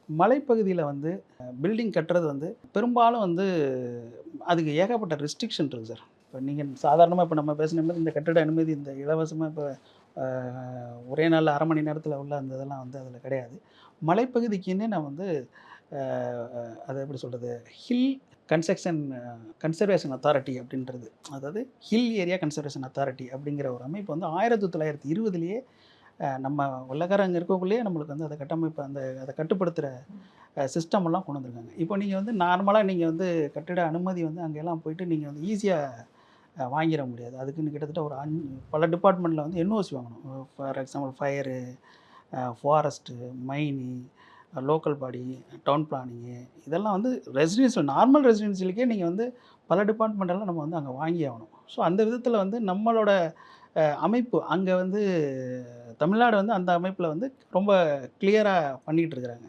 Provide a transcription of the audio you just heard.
மலைப்பகுதியில வந்து பில்டிங் கட்டுறது வந்து பெரும்பாலும் வந்து அதுக்கு ஏகப்பட்ட ரெஸ்ட்ரிக்ஷன் இருக்கு சார். இப்ப நீங்க சாதாரணமா இப்ப நம்ம பேசின மாரி இந்த கட்டிட அனுமதி இந்த இலவசமா இப்ப அ ஒரே நாள்ல 1/2 மணி நேரத்தில உள்ள அந்த இதெல்லாம் வந்து அதில கிடையாது. மலைப்பகுதிக்குன்னே நான் வந்து அ அத எப்படி சொல்றது? ஹில் கன்ஸ்ட்ரக்ஷன் கன்சர்வேஷன் அத்தாரிட்டி அப்படின்றது. அதாவது ஹில் ஏரியா கன்சர்வேஷன் அத்தாரிட்டி அப்படிங்கிற ஒரு அமைப்பு வந்து 1920லயே நம்ம வெள்ளைக்காரங்க இருக்கக்குள்ளேயே நம்மளுக்கு வந்து அத கட்டமைப்பு அத கட்டுப்படுத்துற சிஸ்டமெல்லாம் கொண்டு வந்திருக்காங்க. இப்போ நீங்க வந்து நார்மலா நீங்க வந்து கட்டிட அனுமதி வந்து அங்கெல்லாம் போயிட்டு நீங்க வந்து ஈஸியா வாங்கிற முடியாது. அதுக்குன்னு கிட்டத்தட்ட ஒரு பல டிபார்ட்மெண்ட்ல வந்து என்ஓசி வாங்கணும். ஃபார் எக்ஸாம்பிள் ஃபயரு, ஃபாரஸ்ட்டு, மைனி, லோக்கல் பாடி, டவுன் பிளானிங்கு இதெல்லாம் வந்து ரெசிடென்ஷியல் நார்மல் ரெசிடென்ஷியலுக்கே நீங்க வந்து பல டிபார்ட்மெண்டெல்லாம் நம்ம வந்து அங்க வாங்கியே ஆகணும். ஸோ அந்த விதத்தில வந்து நம்மளோட அமைப்பு அங்க வந்து தமிழ்நாடு வந்து அந்த அமைப்பில வந்து ரொம்ப கிளியரா பண்ணிட்டு இருக்கிறாங்க.